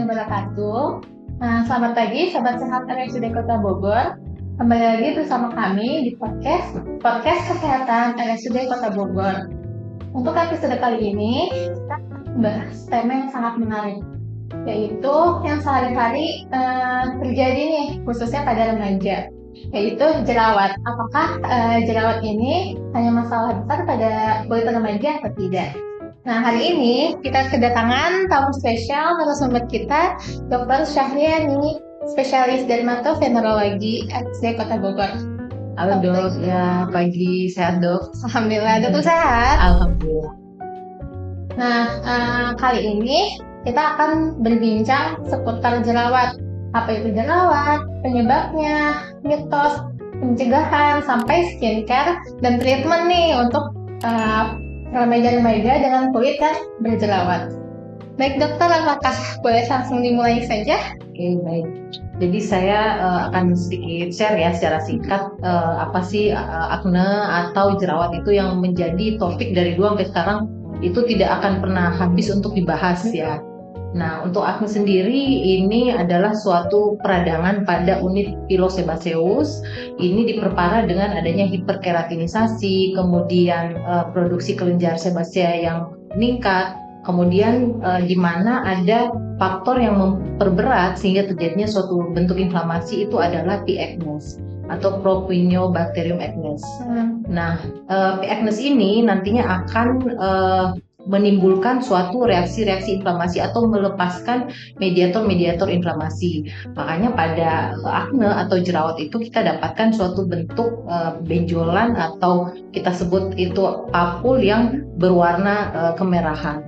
wabarakatuh. Nah, selamat pagi Sobat Sehat RSUD Kota Bogor. Kembali lagi bersama kami di podcast Kesehatan RSUD Kota Bogor. Untuk episode kali ini, kita bahas tema yang sangat menarik, yaitu yang sehari-hari terjadi nih, khususnya pada remaja, yaitu jerawat. Apakah jerawat ini hanya masalah besar pada kulit remaja atau tidak? Nah, hari ini kita kedatangan tamu spesial narasumber kita, Dr. Syahriani, spesialis dermatovenerologi RSUD Kota Bogor. Halo dok, ya pagi, sehat dok? Alhamdulillah, dokter sehat. Alhamdulillah. Nah, kali ini kita akan berbincang seputar jerawat. Apa itu jerawat, penyebabnya, mitos, pencegahan, sampai skincare dan treatment nih untuk remaja-remaja dengan kulit yang berjerawat. Baik dokter, apakah boleh langsung dimulai saja? Oke, baik. Jadi saya akan sedikit share ya secara singkat apa sih akne atau jerawat itu yang menjadi topik dari dulu sampai sekarang itu tidak akan pernah habis untuk dibahas ya. Nah, untuk akne sendiri ini adalah suatu peradangan pada unit pilosebaceus. Ini diperparah dengan adanya hiperkeratinisasi, kemudian produksi kelenjar sebasea yang meningkat, kemudian di mana ada faktor yang memperberat sehingga terjadinya suatu bentuk inflamasi itu adalah P. acnes atau Propionibacterium acnes. Nah, P. acnes ini nantinya akan menimbulkan suatu reaksi-reaksi inflamasi atau melepaskan mediator-mediator inflamasi. Makanya pada akne atau jerawat itu kita dapatkan suatu bentuk benjolan atau kita sebut itu papul yang berwarna kemerahan.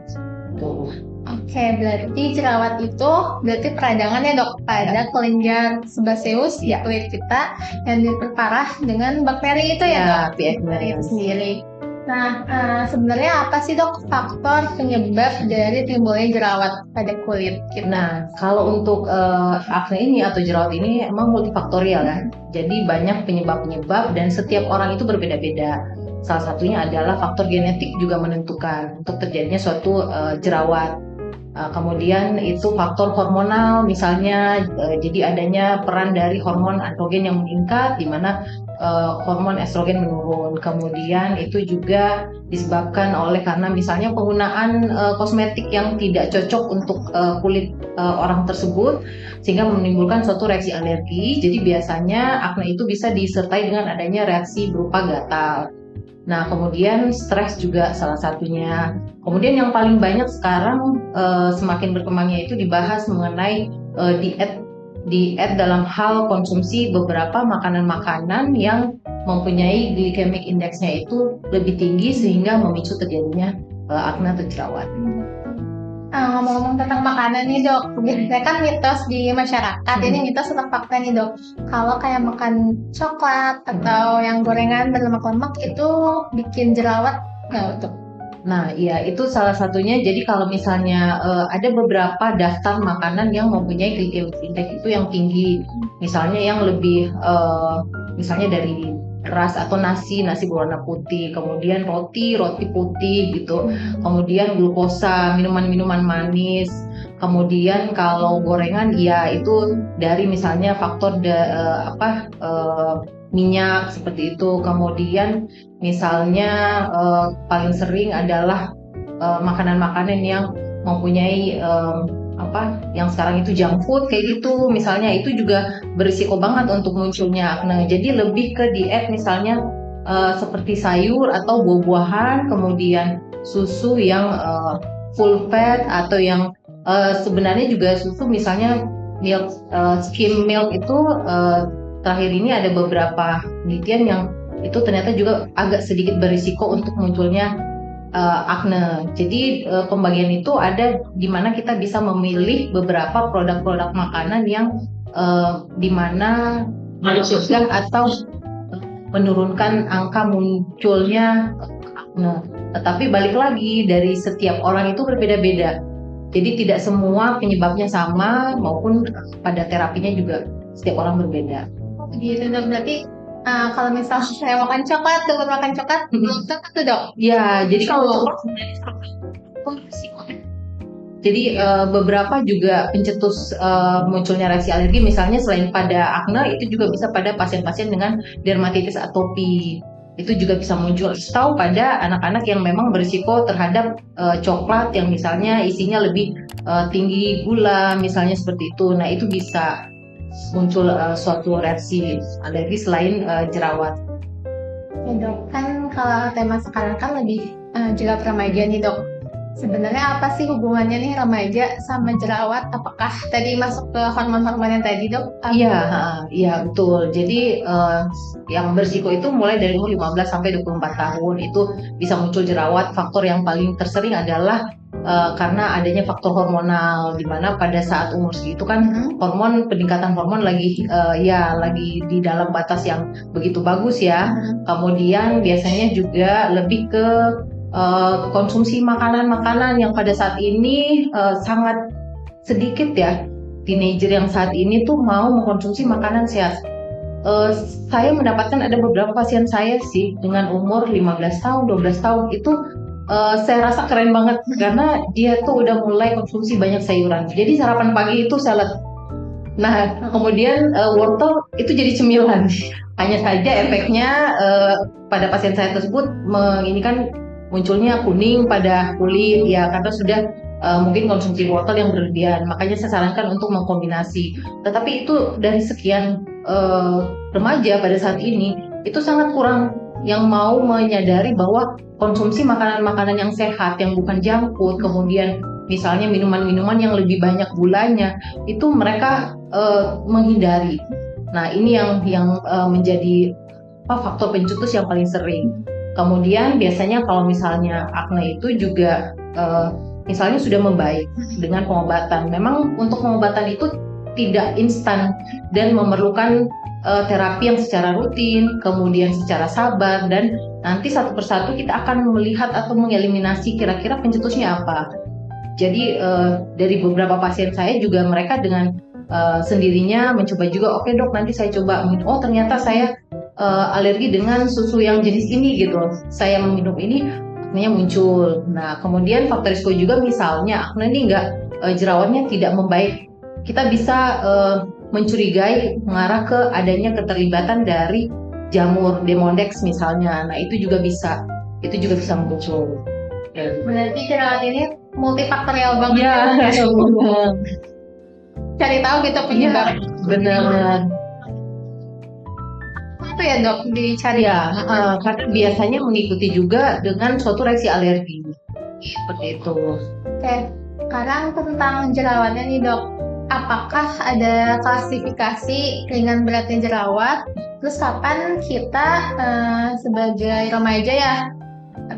Tuh. Oke, berarti jerawat itu berarti peradangan ya dok pada kelenjar sebaceus di kulit kita yang diperparah dengan bakteri itu ya dok? Bakteri itu sendiri. Nah, sebenarnya apa sih dok faktor penyebab dari timbulnya jerawat pada kulit kita? Nah, kalau untuk akne ini atau jerawat ini emang multifaktorial ya. Jadi banyak penyebab-penyebab dan setiap orang itu berbeda-beda. Salah satunya adalah faktor genetik juga menentukan untuk terjadinya suatu jerawat. Kemudian itu faktor hormonal misalnya, jadi adanya peran dari hormon androgen yang meningkat di mana hormon estrogen menurun. Kemudian itu juga disebabkan oleh karena misalnya penggunaan kosmetik yang tidak cocok untuk kulit orang tersebut sehingga menimbulkan suatu reaksi alergi. Jadi biasanya akne itu bisa disertai dengan adanya reaksi berupa gatal. Nah, kemudian stres juga salah satunya. Kemudian yang paling banyak sekarang semakin berkembangnya itu dibahas mengenai diet dalam hal konsumsi beberapa makanan-makanan yang mempunyai glycemic indexnya itu lebih tinggi sehingga memicu terjadinya akne atau jerawat. Ngomong-ngomong tentang makanan nih dok, biasanya kan mitos di masyarakat, ini mitos atau fakta nih dok, kalau kayak makan coklat atau yang gorengan berlemak-lemak itu bikin jerawat nggak dok? Nah, iya itu salah satunya. Jadi kalau misalnya ada beberapa daftar makanan yang mempunyai glycemic index itu yang tinggi, misalnya yang lebih misalnya dari beras atau nasi berwarna putih, kemudian roti putih gitu, kemudian glukosa, minuman manis, kemudian kalau gorengan ya itu dari misalnya faktor minyak seperti itu. Kemudian misalnya paling sering adalah makanan-makanan yang mempunyai yang sekarang itu junk food kayak gitu, misalnya itu juga berisiko banget untuk munculnya akne. Jadi lebih ke diet misalnya seperti sayur atau buah-buahan, kemudian susu yang full fat atau yang sebenarnya juga susu misalnya milk, skim milk itu terakhir ini ada beberapa penelitian yang itu ternyata juga agak sedikit berisiko untuk munculnya akne. Jadi pembagian itu ada di mana kita bisa memilih beberapa produk-produk makanan yang di mana mencegah atau menurunkan angka munculnya akne. Tetapi balik lagi dari setiap orang itu berbeda-beda. Jadi tidak semua penyebabnya sama maupun pada terapinya juga setiap orang berbeda. Gitu dok, berarti kalau misalnya saya makan coklat, dokter makan coklat, belum tentu dok? Ya, jadi kalau coklat Jadi beberapa juga pencetus munculnya reaksi alergi, misalnya selain pada akne, itu juga bisa pada pasien-pasien dengan dermatitis atopi. Itu juga bisa muncul. Atau pada anak-anak yang memang berisiko terhadap coklat yang misalnya isinya lebih tinggi gula, misalnya seperti itu. Nah, itu bisa muncul suatu reaksi alergi selain jerawat. Ya dok, kan kalau tema sekarang kan lebih jerawat remaja nih dok. Sebenarnya apa sih hubungannya nih remaja sama jerawat? Apakah tadi masuk ke hormon-hormon yang tadi dok? Iya betul. Jadi yang berisiko itu mulai dari umur 15 sampai 24 tahun itu bisa muncul jerawat. Faktor yang paling tersering adalah karena adanya faktor hormonal, di mana pada saat umur segitu kan peningkatan hormon lagi lagi di dalam batas yang begitu bagus ya. Kemudian biasanya juga lebih ke konsumsi makanan-makanan yang pada saat ini sangat sedikit ya. Teenager yang saat ini tuh mau mengkonsumsi makanan sehat. Saya mendapatkan ada beberapa pasien saya sih dengan umur 15 tahun, 12 tahun itu saya rasa keren banget karena dia tuh udah mulai konsumsi banyak sayuran. Jadi sarapan pagi itu salad. Nah, kemudian wortel itu jadi cemilan. Hanya saja efeknya pada pasien saya tersebut ini kan munculnya kuning pada kulit ya karena sudah mungkin konsumsi wortel yang berlebihan. Makanya saya sarankan untuk mengkombinasi. Tetapi itu dari sekian remaja pada saat ini itu sangat kurang yang mau menyadari bahwa konsumsi makanan-makanan yang sehat yang bukan junk food, kemudian misalnya minuman-minuman yang lebih banyak gulanya itu mereka menghindari. Nah, ini yang menjadi faktor pencetus yang paling sering. Kemudian biasanya kalau misalnya akne itu juga misalnya sudah membaik dengan pengobatan. Memang untuk pengobatan itu tidak instan dan memerlukan terapi yang secara rutin, kemudian secara sabar, dan nanti satu persatu kita akan melihat atau mengeliminasi kira-kira pencetusnya apa. Jadi dari beberapa pasien saya juga mereka dengan sendirinya mencoba juga, oke dok nanti saya coba, oh ternyata saya alergi dengan susu yang jenis ini gitu. Saya meminum ini, aknenya muncul. Nah, kemudian faktor risiko juga misalnya akne ini jerawatnya tidak membaik. Kita bisa mencurigai mengarah ke adanya keterlibatan dari jamur Demodex misalnya. Nah, itu juga bisa muncul. Berarti jerawat ini multifaktorial banget. Iya, Cari tahu gitu penyebab. Benar. Itu ya dok dicari ya karena biasanya mengikuti juga dengan suatu reaksi alergi seperti itu. Oke, sekarang tentang jerawatnya nih dok, apakah ada klasifikasi ringan beratnya jerawat? Terus kapan kita sebagai remaja ya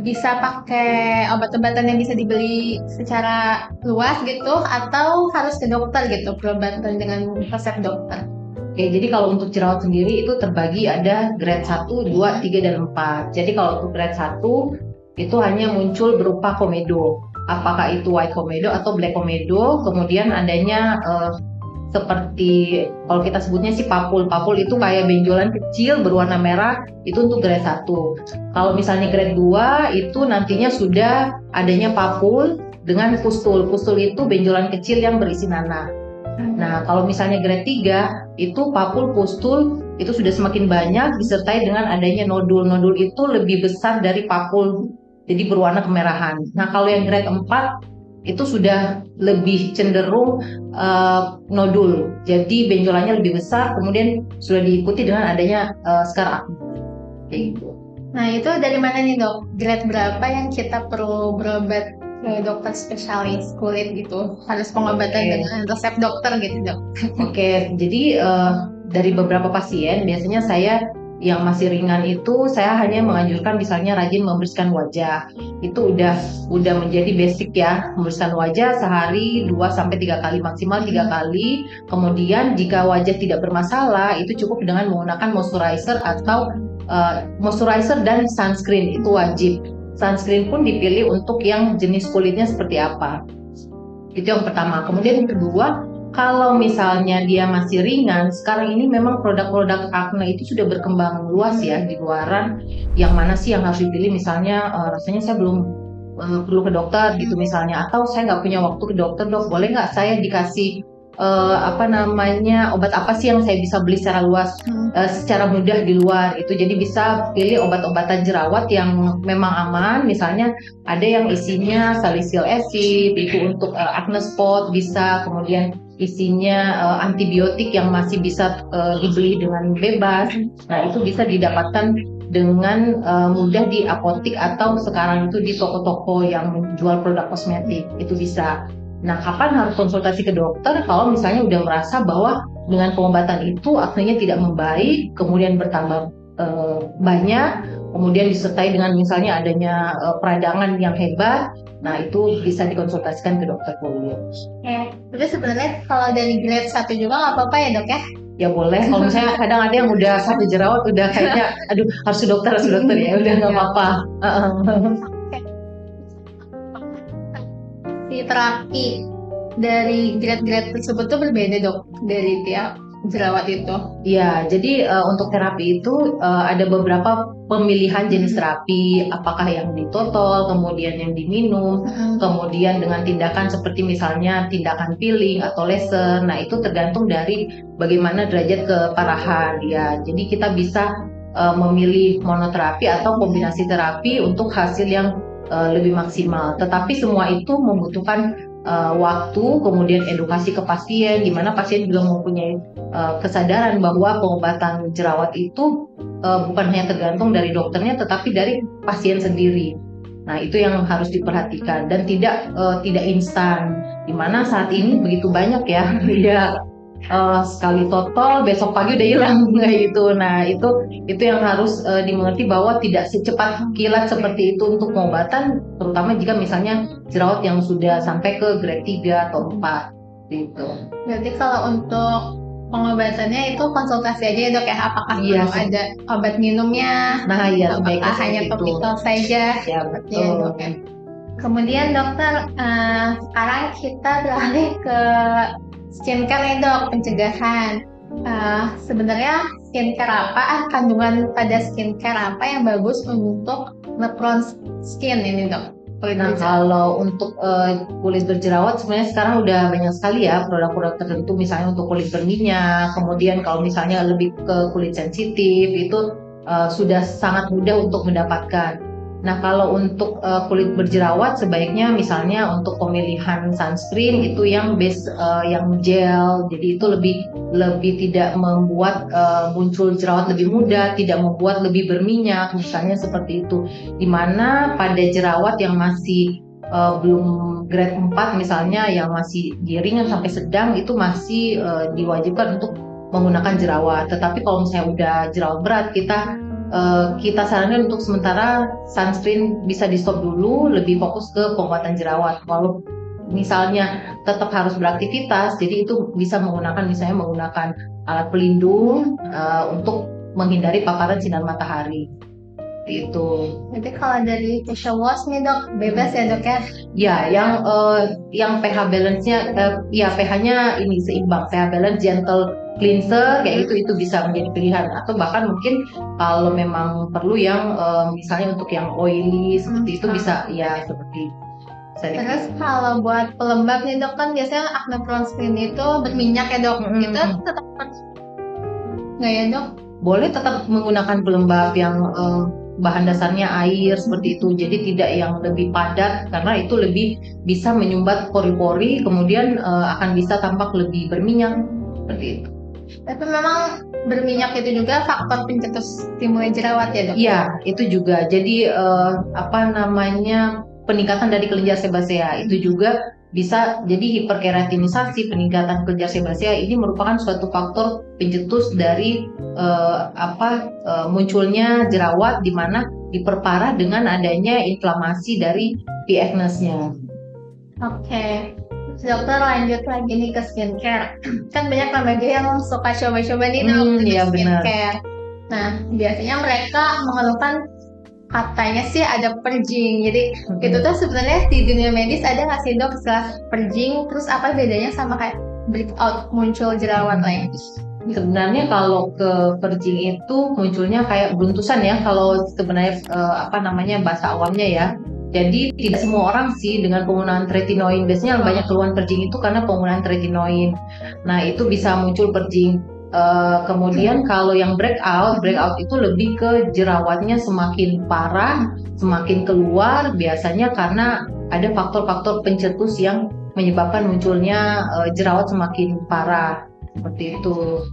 bisa pakai obat-obatan yang bisa dibeli secara luas gitu, atau harus ke dokter gitu berobat dengan resep dokter? Oke, jadi kalau untuk jerawat sendiri itu terbagi ada grade 1, 2, 3, dan 4. Jadi kalau untuk grade 1 itu hanya muncul berupa komedo. Apakah itu white komedo atau black komedo, kemudian adanya seperti kalau kita sebutnya si papul. Papul itu kayak benjolan kecil berwarna merah, itu untuk grade 1. Kalau misalnya grade 2 itu nantinya sudah adanya papul dengan pustul. Pustul itu benjolan kecil yang berisi nanah. Nah, kalau misalnya grade 3 itu papul, pustul itu sudah semakin banyak disertai dengan adanya nodul. Nodul itu lebih besar dari papul, jadi berwarna kemerahan. Nah, kalau yang grade 4 itu sudah lebih cenderung nodul, jadi benjolannya lebih besar, kemudian sudah diikuti dengan adanya skar akne. Gitu. Nah, itu dari mana nih dok? Grade berapa yang kita perlu berobat ke dokter spesialis kulit gitu? Harus pengobatan dengan resep dokter gitu dok? Oke, jadi dari beberapa pasien biasanya saya yang masih ringan itu saya hanya menganjurkan misalnya rajin membersihkan wajah. Itu udah menjadi basic ya, membersihkan wajah sehari 2-3 kali, maksimal 3 kali. Kemudian jika wajah tidak bermasalah itu cukup dengan menggunakan moisturizer atau moisturizer dan sunscreen, itu wajib. Sunscreen pun dipilih untuk yang jenis kulitnya seperti apa. Itu yang pertama. Kemudian yang kedua, kalau misalnya dia masih ringan, sekarang ini memang produk-produk akne itu sudah berkembang luas ya di luaran. Yang mana sih yang harus dipilih? Misalnya rasanya saya belum perlu ke dokter gitu misalnya, atau saya nggak punya waktu ke dokter dok, boleh nggak saya dikasih obat apa sih yang saya bisa beli secara luas, secara mudah di luar itu. Jadi bisa pilih obat-obatan jerawat yang memang aman, misalnya ada yang isinya salicylic acid itu untuk acne spot bisa, kemudian isinya antibiotik yang masih bisa dibeli dengan bebas. Nah itu bisa didapatkan dengan mudah di apotik atau sekarang itu di toko-toko yang menjual produk kosmetik itu bisa. Nah, kapan harus konsultasi ke dokter? Kalau misalnya udah merasa bahwa dengan pengobatan itu aknenya tidak membaik, kemudian bertambah banyak, kemudian disertai dengan misalnya adanya peradangan yang hebat, nah itu bisa dikonsultasikan ke dokter kulit. Tapi sebenarnya kalau dari grade 1 juga nggak apa-apa ya dok ya? Ya boleh, kalau misalnya kadang ada yang udah satu jerawat udah kayaknya, aduh harus ke dokter ya, udah nggak apa-apa. Terapi dari grade-grade tersebut tuh berbeda dok dari tiap jerawat itu. Iya, jadi untuk terapi itu ada beberapa pemilihan jenis terapi, apakah yang ditotol, kemudian yang diminum, kemudian dengan tindakan seperti misalnya tindakan peeling atau laser. Nah itu tergantung dari bagaimana derajat keparahan ya. Jadi kita bisa memilih monoterapi atau kombinasi terapi untuk hasil yang lebih maksimal. Tetapi semua itu membutuhkan waktu, kemudian edukasi ke pasien, di mana pasien juga mempunyai kesadaran bahwa pengobatan jerawat itu bukan hanya tergantung dari dokternya, tetapi dari pasien sendiri. Nah itu yang harus diperhatikan dan tidak instan. Di mana saat ini begitu banyak ya, sekali total besok pagi udah hilang kayak gitu. Nah itu yang harus dimengerti bahwa tidak secepat kilat seperti itu untuk pengobatan, terutama jika misalnya jerawat yang sudah sampai ke grade 3 atau 4 gitu. Berarti kalau untuk pengobatannya itu konsultasi aja ya dok ya, apakah perlu ada obat minumnya? Nah iya, apakah hanya topikal saja? Ya betul. Ya, dok, ya. Kemudian dokter, sekarang kita beralih ke skincare nih dok, pencegahan. Sebenarnya skincare apa, kandungan pada skincare apa yang bagus untuk nge-bronze skin ini dok? Nah kalau untuk kulit berjerawat sebenarnya sekarang udah banyak sekali ya produk-produk tertentu, misalnya untuk kulit berminyak, kemudian kalau misalnya lebih ke kulit sensitif itu sudah sangat mudah untuk mendapatkan. Nah kalau untuk kulit berjerawat sebaiknya misalnya untuk pemilihan sunscreen itu yang base yang gel, jadi itu lebih tidak membuat muncul jerawat lebih mudah, tidak membuat lebih berminyak misalnya seperti itu. Dimana pada jerawat yang masih belum grade 4 misalnya, yang masih di ringan sampai sedang itu masih diwajibkan untuk menggunakan jerawat. Tetapi kalau misalnya udah jerawat berat, kita sarankan untuk sementara sunscreen bisa di stop dulu, lebih fokus ke pengobatan jerawat. Kalau misalnya tetap harus beraktivitas, jadi itu bisa menggunakan alat pelindung untuk menghindari paparan sinar matahari. Itu. Jadi kalau dari facial wash nih dok, bebas ya dok ya? Ya, yang pH balance-nya, pH-nya ini seimbang, pH balance gentle cleanser kayak itu bisa menjadi pilihan, atau bahkan mungkin kalau memang perlu yang misalnya untuk yang oily seperti itu bisa ya seperti. Terus kalau buat pelembab nih dok, kan biasanya acne prone skin itu berminyak ya dok, itu tetap nggak ya dok? Boleh tetap menggunakan pelembab yang bahan dasarnya air seperti itu, jadi tidak yang lebih padat karena itu lebih bisa menyumbat pori-pori, kemudian akan bisa tampak lebih berminyak seperti itu. Tapi memang berminyak itu juga faktor pencetus timbulnya jerawat ya dok? Iya, itu juga. Jadi peningkatan dari kelenjar sebasea itu juga bisa jadi hiperkeratinisasi. Peningkatan kelenjar sebasea ini merupakan suatu faktor pencetus dari munculnya jerawat, di mana diperparah dengan adanya inflamasi dari P. acnes-nya. Oke. Dokter, lanjut lagi nih ke skincare. Kan banyak remaja yang suka coba-coba nih skincare. Nah, biasanya mereka mengeluhkan katanya sih ada purging. Jadi itu tuh sebenarnya di dunia medis ada nggak sih dok istilah purging? Terus apa bedanya sama kayak breakout, muncul jerawat lagi? Sebenarnya kalau ke purging itu munculnya kayak beruntusan ya, kalau sebenarnya bahasa awamnya ya. Jadi tidak semua orang sih dengan penggunaan tretinoin. Biasanya yang banyak keluhan perjing itu karena penggunaan tretinoin. Nah itu bisa muncul perjing. Kemudian kalau yang breakout itu lebih ke jerawatnya semakin parah, semakin keluar. Biasanya karena ada faktor-faktor pencetus yang menyebabkan munculnya jerawat semakin parah. Seperti itu.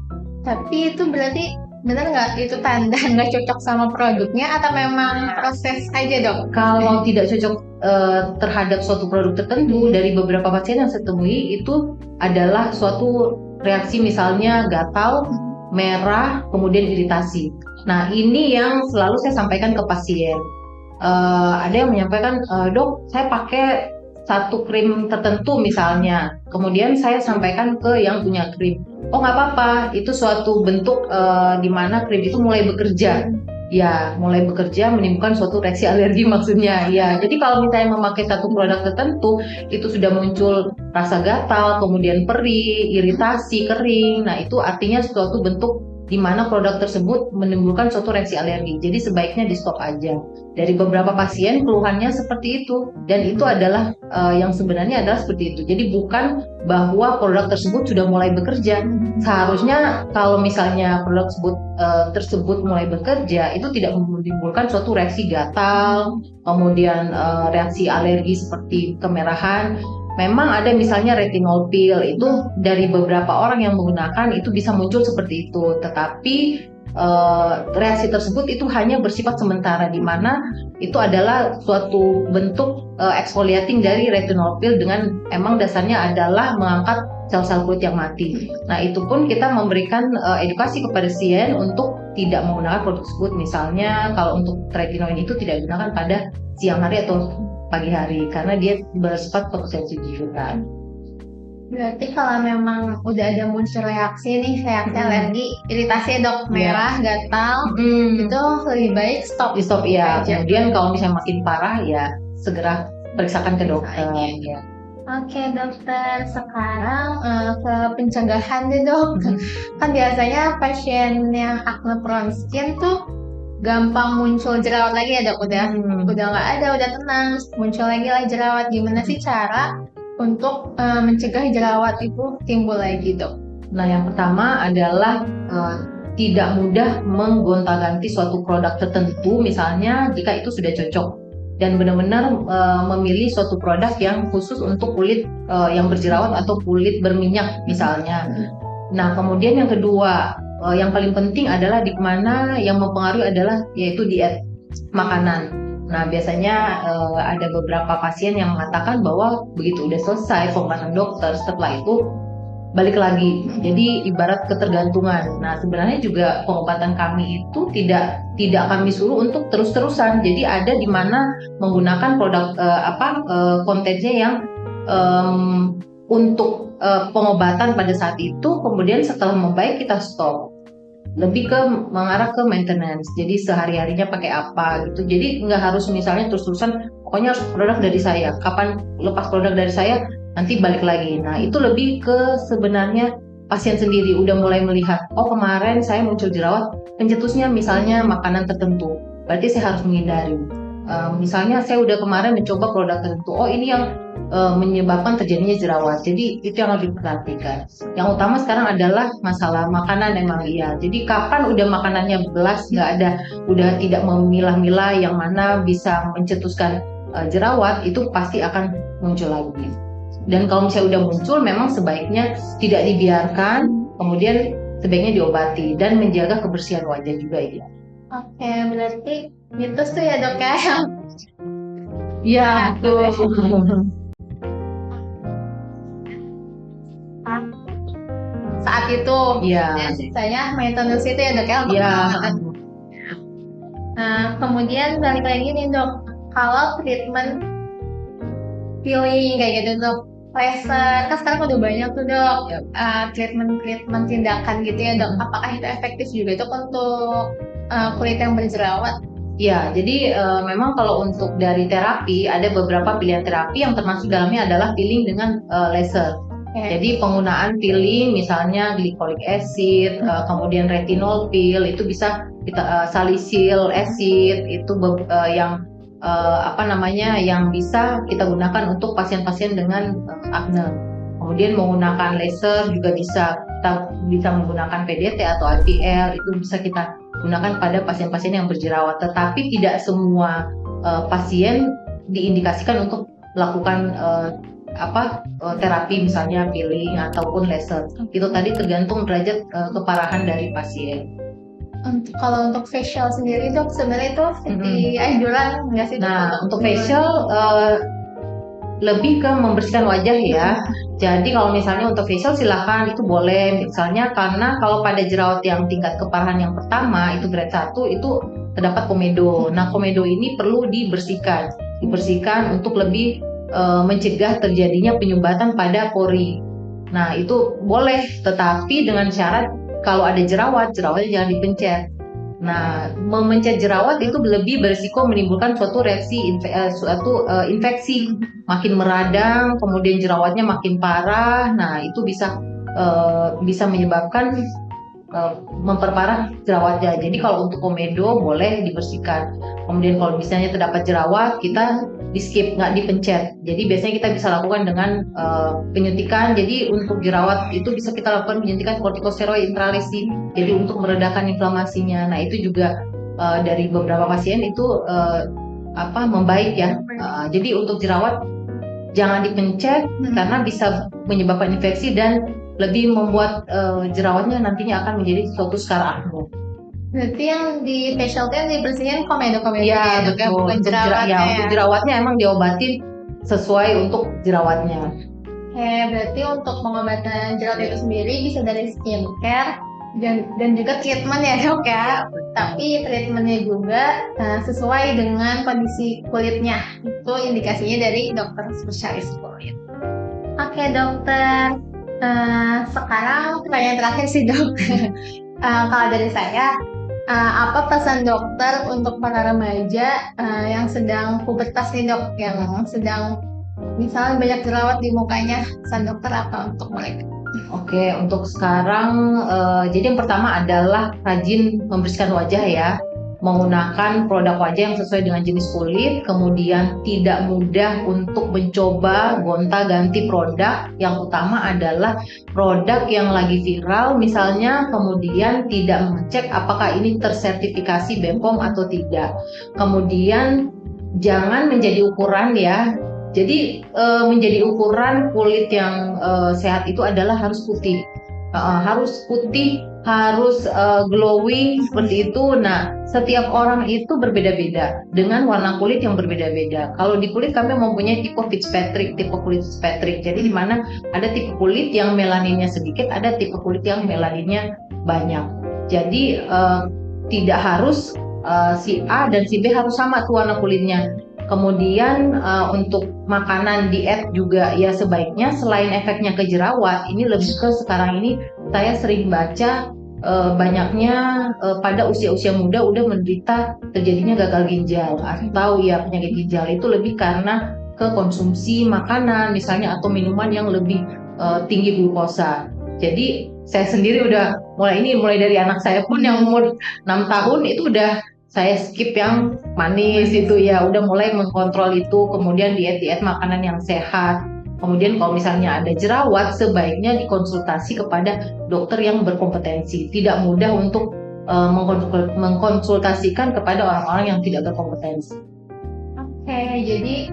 Tapi itu berarti benar nggak itu tanda nggak cocok sama produknya atau memang proses aja dok? Kalau tidak cocok terhadap suatu produk tertentu, dari beberapa pasien yang saya temui itu adalah suatu reaksi misalnya gatal, merah, kemudian iritasi. Nah ini yang selalu saya sampaikan ke pasien. Ada yang menyampaikan, dok saya pakai satu krim tertentu misalnya, kemudian saya sampaikan ke yang punya krim. Oh nggak apa-apa, itu suatu bentuk di mana krim itu mulai bekerja. Ya, mulai bekerja menimbulkan suatu reaksi alergi maksudnya. Ya, jadi kalau misalnya memakai satu produk tertentu, itu sudah muncul rasa gatal, kemudian perih, iritasi, kering. Nah, itu artinya suatu bentuk di mana produk tersebut menimbulkan suatu reaksi alergi. Jadi sebaiknya di stop aja. Dari beberapa pasien keluhannya seperti itu, dan itu adalah yang sebenarnya adalah seperti itu. Jadi bukan bahwa produk tersebut sudah mulai bekerja. Seharusnya kalau misalnya produk tersebut mulai bekerja, itu tidak menimbulkan suatu reaksi gatal, kemudian reaksi alergi seperti kemerahan. Memang ada misalnya retinol pill, itu dari beberapa orang yang menggunakan itu bisa muncul seperti itu, tetapi reaksi tersebut itu hanya bersifat sementara, di mana itu adalah suatu bentuk exfoliating dari retinol pill dengan emang dasarnya adalah mengangkat sel-sel kulit yang mati. Nah itu pun kita memberikan edukasi kepada pasien untuk tidak menggunakan produk tersebut. Misalnya kalau untuk tretinoin itu tidak digunakan pada siang hari atau pagi hari karena dia bersifat fotosensitif. Berarti kalau memang udah ada muncul reaksi alergi, iritasi dok, merah, gatal, itu lebih baik stop. Di stop ya. Kemudian kalau misalnya makin parah ya segera periksakan ke dokter. Ya. Oke dokter, sekarang ke pencegahan deh dok. Kan biasanya pasien yang acne prone skin tuh gampang muncul jerawat lagi ya dok, udah nggak ada, udah tenang, muncul lagi lah jerawat. Gimana sih cara untuk mencegah jerawat itu timbul lagi dok? Nah yang pertama adalah tidak mudah menggonta-ganti suatu produk tertentu, misalnya jika itu sudah cocok, dan benar-benar memilih suatu produk yang khusus untuk kulit yang berjerawat atau kulit berminyak misalnya. Nah kemudian yang kedua, yang paling penting adalah di mana yang mempengaruhi adalah yaitu diet makanan. Nah biasanya ada beberapa pasien yang mengatakan bahwa begitu udah selesai pengobatan dokter, setelah itu balik lagi. Jadi ibarat ketergantungan. Nah sebenarnya juga pengobatan kami itu tidak kami suruh untuk terus-terusan. Jadi ada di mana menggunakan produk kontennya yang untuk pengobatan pada saat itu, kemudian setelah membaik kita stop. Lebih ke mengarah ke maintenance, jadi sehari-harinya pakai apa gitu. Jadi nggak harus misalnya terus-terusan pokoknya harus produk dari saya, kapan lepas produk dari saya nanti balik lagi. Nah itu lebih ke sebenarnya pasien sendiri udah mulai melihat, oh kemarin saya muncul jerawat, pencetusnya misalnya makanan tertentu, berarti saya harus menghindari. Misalnya saya udah kemarin mencoba produk tertentu, oh ini yang menyebabkan terjadinya jerawat, jadi itu yang harus diperhatikan. Yang utama sekarang adalah masalah makanan emang iya. Jadi kapan udah makanannya belas nggak ada, udah tidak memilah-milah yang mana bisa mencetuskan jerawat, itu pasti akan muncul lagi. Dan kalau misalnya udah muncul, memang sebaiknya tidak dibiarkan, kemudian sebaiknya diobati dan menjaga kebersihan wajah juga ya. Oke, berarti mitos tuh ya dok ya? Ya, betul. Saat itu, ya. Sisanya maintenance itu ya dok ya untuk perawatan. Nah, kemudian balik lagi nih dok, kalau treatment peeling kayak gitu dok, laser, kan sekarang udah banyak tuh dok, treatment tindakan gitu ya dok. Apakah itu efektif juga dok untuk kulit yang berjerawat? Ya, jadi memang kalau untuk dari terapi ada beberapa pilihan terapi yang termasuk dalamnya adalah peeling dengan laser. Jadi penggunaan peeling misalnya glycolic acid, kemudian retinol peel, itu bisa kita salicylic acid, itu yang apa namanya yang bisa kita gunakan untuk pasien-pasien dengan akne. Kemudian menggunakan laser juga bisa, kita bisa menggunakan PDT atau IPL, itu bisa kita gunakan pada pasien-pasien yang berjerawat. Tetapi tidak semua pasien diindikasikan untuk melakukan terapi misalnya peeling ataupun laser. Itu tadi tergantung derajat keparahan dari pasien. Kalau untuk facial sendiri dok, sebenarnya itu seperti anjuran nggak sih? Nah, untuk facial lebih ke membersihkan wajah ya. Jadi kalau misalnya untuk facial silahkan, itu boleh. Misalnya karena kalau pada jerawat yang tingkat keparahan yang pertama itu grade 1 itu terdapat komedo. Nah, komedo ini perlu dibersihkan untuk lebih mencegah terjadinya penyumbatan pada pori. Nah, itu boleh, tetapi dengan syarat kalau ada jerawatnya jangan dipencet. Nah, memencet jerawat itu lebih berisiko menimbulkan suatu reaksi infeksi, makin meradang, kemudian jerawatnya makin parah. Nah, itu bisa menyebabkan memperparah jerawatnya. Jadi kalau untuk komedo boleh dibersihkan. Kemudian kalau misalnya terdapat jerawat, kita di skip, nggak dipencet. Jadi biasanya kita bisa lakukan dengan penyuntikan. Jadi untuk jerawat itu bisa kita lakukan penyuntikan kortikosteroid intralesi. Jadi untuk meredakan inflamasinya. Nah, itu juga dari beberapa pasien itu membaik ya. Jadi untuk jerawat jangan dipencet karena bisa menyebabkan infeksi dan lebih membuat jerawatnya nantinya akan menjadi suatu scar akne. Berarti yang di facial yang dibersihin komedo ya, betul. bukan jerawatnya. Untuk jerawatnya emang diobatin sesuai untuk jerawatnya. Berarti untuk pengobatan jerawat itu sendiri bisa dari skincare dan juga treatment ya dok ya. Tapi treatmentnya juga sesuai dengan kondisi kulitnya. Itu indikasinya dari dokter spesialis kulit. Oke dokter, sekarang pertanyaan terakhir sih dok. Kalau dari saya, apa pesan dokter untuk para remaja yang sedang pubertas nih dok, yang sedang misalnya banyak jerawat di mukanya, pesan dokter apa untuk mereka? Oke, untuk sekarang jadi yang pertama adalah rajin membersihkan wajah ya, menggunakan produk wajah yang sesuai dengan jenis kulit, kemudian tidak mudah untuk mencoba gonta-ganti produk. Yang utama adalah produk yang lagi viral misalnya, kemudian tidak mengecek apakah ini tersertifikasi BPOM atau tidak. Kemudian jangan menjadi ukuran ya. Jadi menjadi ukuran kulit yang sehat itu adalah harus putih. Harus glowing seperti itu. Nah, setiap orang itu berbeda-beda dengan warna kulit yang berbeda-beda. Kalau di kulit kami mempunyai tipe kulit Fitzpatrick. Jadi di mana ada tipe kulit yang melaninnya sedikit, ada tipe kulit yang melaninnya banyak. Jadi tidak harus si A dan si B harus sama tuh warna kulitnya. Kemudian untuk makanan diet juga ya sebaiknya selain efeknya ke jerawat, ini lebih ke sekarang ini saya sering baca banyaknya pada usia-usia muda udah menderita terjadinya gagal ginjal atau ya penyakit ginjal itu lebih karena ke konsumsi makanan misalnya atau minuman yang lebih tinggi glukosa. Jadi saya sendiri udah mulai dari anak saya pun yang umur 6 tahun itu udah saya skip yang manis itu ya, udah mulai mengkontrol itu, kemudian diet makanan yang sehat. Kemudian kalau misalnya ada jerawat, sebaiknya dikonsultasi kepada dokter yang berkompetensi. Tidak mudah untuk mengkonsultasikan kepada orang-orang yang tidak berkompetensi. Oke, jadi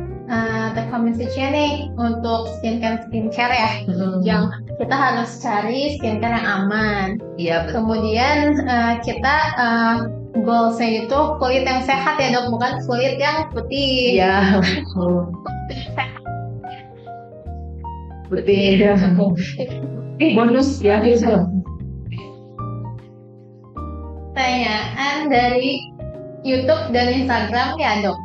rekomendasinya nih untuk skincare ya. Yang kita harus cari skincare yang aman. Iya, betul. Kemudian kita goalsnya itu kulit yang sehat ya dok, bukan kulit yang putih. Iya, putih. Bonus ya gitu. Pertanyaan dari YouTube dan Instagram ya dok.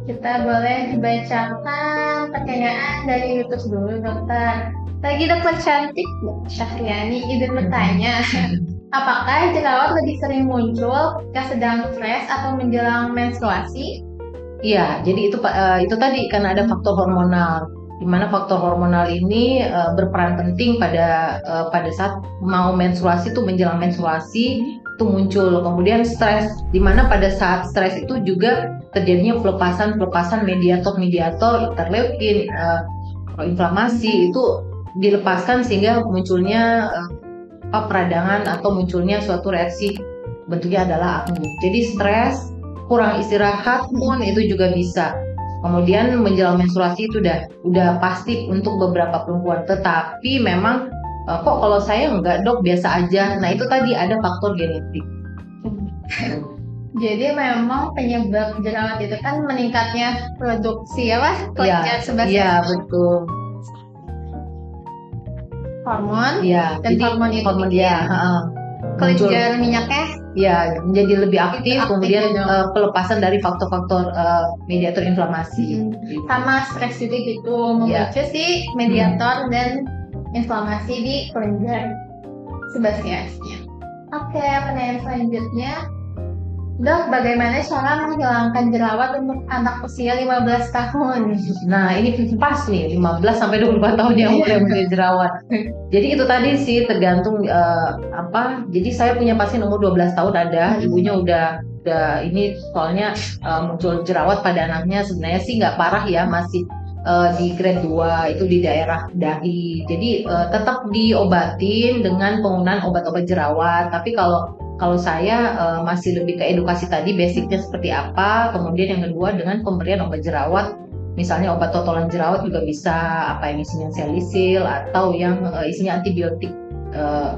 Kita boleh dibacakan pertanyaan dari YouTube dulu dokter. Lagi dokter cantik Syahriani izin bertanya. Apakah jerawat lebih sering muncul ketika sedang stres atau menjelang menstruasi? Iya, jadi itu tadi karena ada faktor hormonal, di mana faktor hormonal ini berperan penting pada saat mau menstruasi tuh menjelang menstruasi. itu muncul. Kemudian stres, di mana pada saat stres itu juga terjadinya pelepasan mediator interleukin, inflamasi itu dilepaskan sehingga munculnya peradangan atau munculnya suatu reaksi, bentuknya adalah akne. Jadi stres, kurang istirahat pun itu juga bisa. Kemudian menjelang menstruasi itu udah pasti untuk beberapa perempuan. Tetapi memang kok kalau saya enggak dok, biasa aja. Nah itu tadi ada faktor genetik. Jadi memang penyebab jerawat itu kan meningkatnya produksi kelenjar sebasea. Iya betul. Hormon. Iya. Dan jadi hormon itu muncul, kelenjar minyaknya menjadi lebih aktif. Kemudian ya. pelepasan dari faktor-faktor mediator inflamasi. Sama stres juga gitu, memicu si mediator dan inflamasi di kelenjar sebaseanya. Oke, pertanyaan selanjutnya, dok, bagaimana cara menghilangkan jerawat untuk anak usia 15 tahun? Nah ini pas nih, 15 sampai 24 tahun yang mulai muncul jerawat. Jadi itu tadi sih tergantung jadi saya punya pasien umur 12 tahun ada, ibunya udah ini soalnya muncul jerawat pada anaknya, sebenarnya sih nggak parah ya, masih di grade 2 itu di daerah dahi. Jadi tetap diobatin dengan penggunaan obat-obat jerawat. Tapi kalau saya masih lebih ke edukasi tadi, basicnya seperti apa. Kemudian yang kedua dengan pemberian obat jerawat, misalnya obat totolan jerawat juga bisa, yang isinya salicyl atau yang isinya antibiotik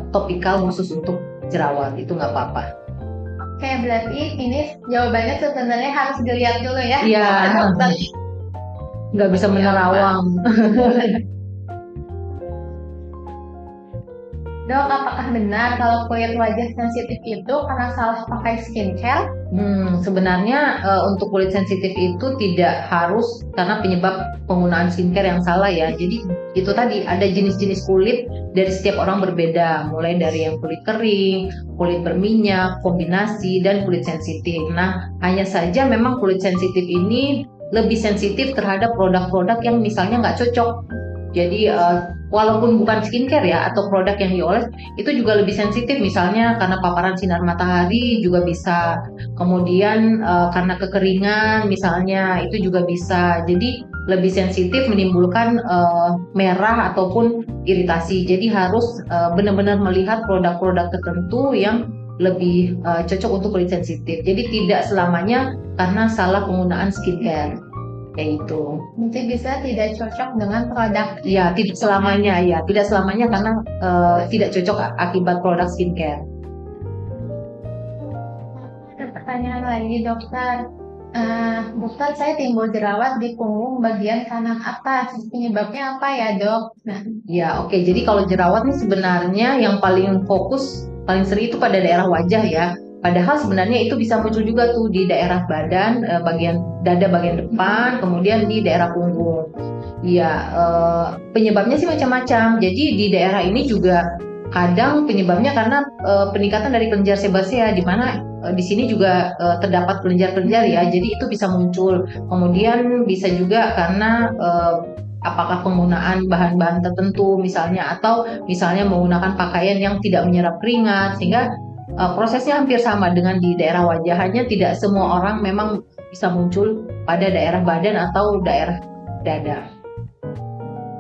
topikal khusus untuk jerawat, itu nggak apa-apa. Oke, berarti ini jawabannya sebenarnya harus dilihat dulu ya. Iya. Nggak bisa menerawang. Dok, apakah benar kalau kulit wajah sensitif itu karena salah pakai skincare? Sebenarnya untuk kulit sensitif itu tidak harus karena penyebab penggunaan skincare yang salah ya. Jadi itu tadi ada jenis-jenis kulit dari setiap orang berbeda, mulai dari yang kulit kering, kulit berminyak, kombinasi, dan kulit sensitif. Nah, hanya saja memang kulit sensitif ini lebih sensitif terhadap produk-produk yang misalnya nggak cocok. Jadi walaupun bukan skincare ya atau produk yang dioles, itu juga lebih sensitif, misalnya karena paparan sinar matahari juga bisa. Kemudian karena kekeringan misalnya itu juga bisa. Jadi lebih sensitif, menimbulkan merah ataupun iritasi. Jadi harus benar-benar melihat produk-produk tertentu yang lebih cocok untuk kulit sensitif. Jadi tidak selamanya karena salah penggunaan skincare, kayak itu. Mungkin bisa tidak cocok dengan produk. Ya, tidak selamanya karena tidak cocok akibat produk skincare. Ada pertanyaan lagi, dokter. Dokter, saya timbul jerawat di punggung bagian kanan atas. Penyebabnya apa ya, dok? Oke. Jadi kalau jerawat nih sebenarnya yang paling sering itu pada daerah wajah ya. Padahal sebenarnya itu bisa muncul juga tuh di daerah badan, bagian dada bagian depan, kemudian di daerah punggung. Penyebabnya sih macam-macam. Jadi di daerah ini juga kadang penyebabnya karena peningkatan dari kelenjar sebasea, di mana di sini juga terdapat kelenjar-kelenjar ya. Jadi itu bisa muncul. Kemudian bisa juga karena apakah penggunaan bahan-bahan tertentu misalnya, atau misalnya menggunakan pakaian yang tidak menyerap keringat, sehingga prosesnya hampir sama dengan di daerah wajah, hanya tidak semua orang memang bisa muncul pada daerah badan atau daerah dada.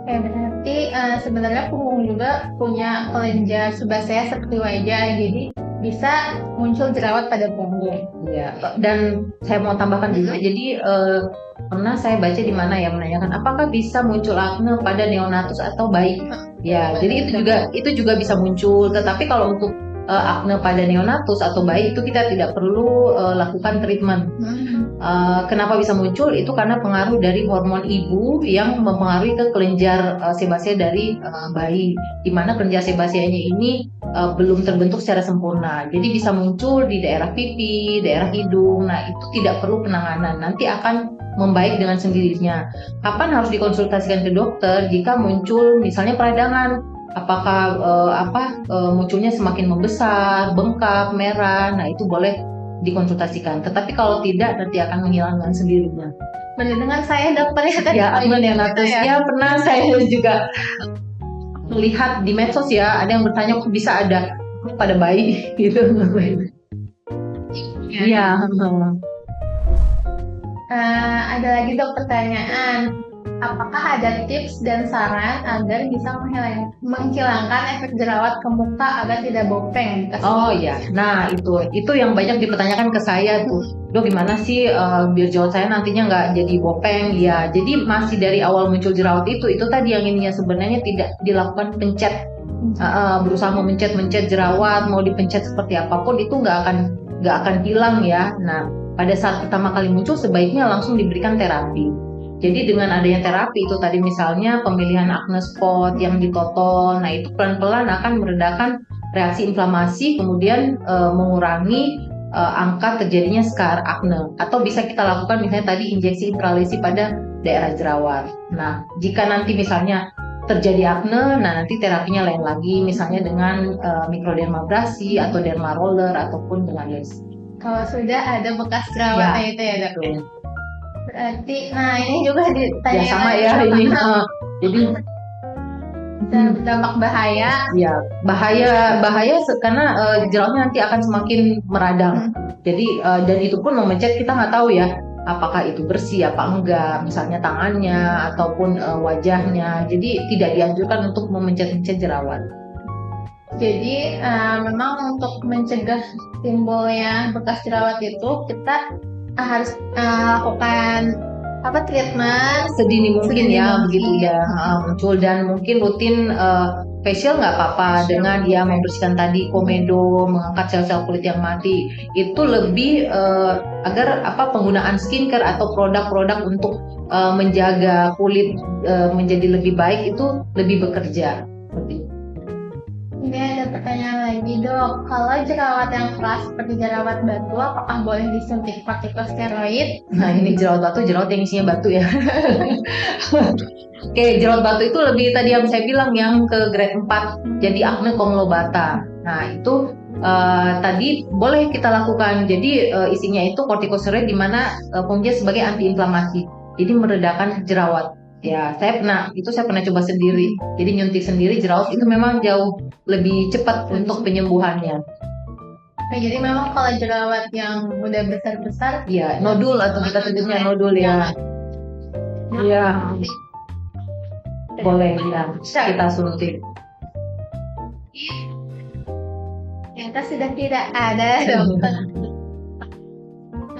Oke, berarti sebenarnya punggung juga punya kelenjar sebasea seperti wajah, jadi bisa muncul jerawat pada punggung. Ya, dan saya mau tambahkan juga, jadi pernah saya baca di mana ya menanyakan apakah bisa muncul akne pada neonatus atau bayi. Jadi itu juga bisa muncul. Tetapi kalau untuk akne pada neonatus atau bayi itu kita tidak perlu lakukan treatment. Kenapa bisa muncul? Itu karena pengaruh dari hormon ibu yang mempengaruhi ke kelenjar sebasea dari bayi, di mana kelenjar sebaseanya ini belum terbentuk secara sempurna. Jadi bisa muncul di daerah pipi, daerah hidung. Nah, itu tidak perlu penanganan. Nanti akan membaik dengan sendirinya. Kapan harus dikonsultasikan ke dokter? Jika muncul misalnya peradangan, apakah munculnya semakin membesar, bengkak, merah, nah itu boleh dikonsultasikan. Tetapi kalau tidak, nanti akan menghilang dengan sendirinya. Benar dengan saya dokter ya tadi. Akne neonatus ya pernah saya juga melihat di medsos ya, ada yang bertanya kok bisa ada pada bayi gitu. ya. Iya. Ada lagi dok pertanyaan. Apakah ada tips dan saran agar bisa menghilangkan efek jerawat ke muka agar tidak bopeng? Oh iya, nah itu yang banyak dipertanyakan ke saya tuh, dok gimana sih biar jerawat saya nantinya nggak jadi bopeng? Ya, jadi masih dari awal muncul jerawat itu tadi yang ininya sebenarnya tidak dilakukan pencet, berusaha mau mencet jerawat, mau dipencet seperti apapun itu nggak akan hilang ya. Nah, pada saat pertama kali muncul sebaiknya langsung diberikan terapi. Jadi dengan adanya terapi itu tadi misalnya pemilihan acne spot yang ditoton, nah itu pelan-pelan akan meredakan reaksi inflamasi, kemudian mengurangi angka terjadinya scar acne. Atau bisa kita lakukan misalnya tadi injeksi intralesi pada daerah jerawat. Nah, jika nanti misalnya terjadi acne, nah nanti terapinya lain lagi, misalnya dengan mikrodermabrasi atau derma roller ataupun dengan laser. Kalau sudah ada bekas jerawat itu ya dok. Betul. Berarti, nah ini juga ditanya Ya sama ya ini. Jadi dampak bahaya. Ya bahaya karena jerawatnya nanti akan semakin meradang. Jadi dan itu pun memencet kita nggak tahu ya apakah itu bersih apa enggak, misalnya tangannya ataupun wajahnya. Jadi tidak dianjurkan untuk memencet-mencet jerawat. Jadi memang untuk mencegah timbulnya bekas jerawat itu kita harus lakukan treatment sedini mungkin ya mungkin. begitu ya muncul, dan mungkin rutin facial nggak apa-apa dengan dia membersihkan tadi komedo, mengangkat sel-sel kulit yang mati. Itu lebih agar penggunaan skincare atau produk-produk untuk menjaga kulit menjadi lebih baik itu lebih bekerja. Ini ada pertanyaan lagi dok, kalau jerawat yang keras seperti jerawat batu apakah boleh disuntik kortikosteroid? Nah ini jerawat batu, jerawat yang isinya batu ya. Oke, jerawat batu itu lebih tadi yang saya bilang yang ke grade 4, jadi acne conglobata. Nah itu tadi boleh kita lakukan, jadi isinya itu kortikosteroid di mana fungsinya sebagai antiinflamasi, jadi meredakan jerawat. Ya, saya pernah coba sendiri. Jadi nyuntik sendiri jerawat itu memang jauh lebih cepat untuk penyembuhannya. Nah, jadi memang kalau jerawat yang udah besar-besar, ya nodul atau kita sebutnya nodul ya. Iya. Boleh ya. Kita suntik. Ternyata sudah tidak ada dokter.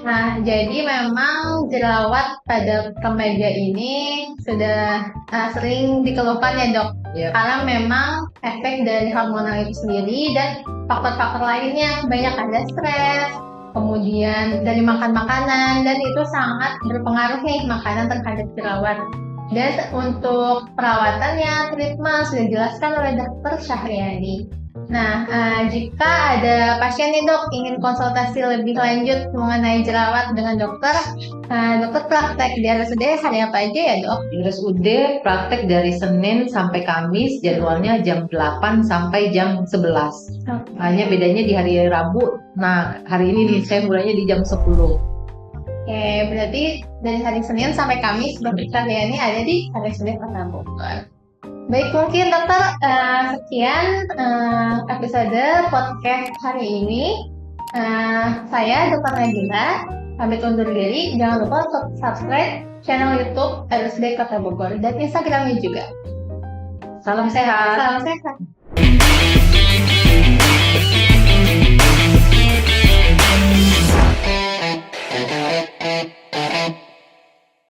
Nah, jadi memang jerawat pada remaja ini sudah sering dikeluhkan ya dok. Yep. Karena memang efek dari hormonal itu sendiri dan faktor-faktor lainnya, banyak ada stres, kemudian dari makan makanan, dan itu sangat berpengaruh nih makanan terhadap jerawat. Dan untuk perawatannya, treatment sudah dijelaskan oleh dokter Syahriani. Nah, jika ada pasien nih dok ingin konsultasi lebih lanjut mengenai jerawat dengan dokter, dokter praktek di RSUD hari apa aja ya dok? Di RSUD praktek dari Senin sampai Kamis, jadwalnya jam 8 sampai jam 11. Hanya bedanya di hari Rabu. Nah, hari ini nih saya mulainya di jam 10. Oke, berarti dari hari Senin sampai Kamis dokter Syahriani ada di RSUD Kota Bogor. Baik, mungkin dokter sekian episode podcast hari ini. Saya Dr. Nadira, pamit undur diri. Jangan lupa untuk subscribe channel YouTube RSUD Kota Bogor dan Instagramnya juga. Salam sehat. Salam sehat.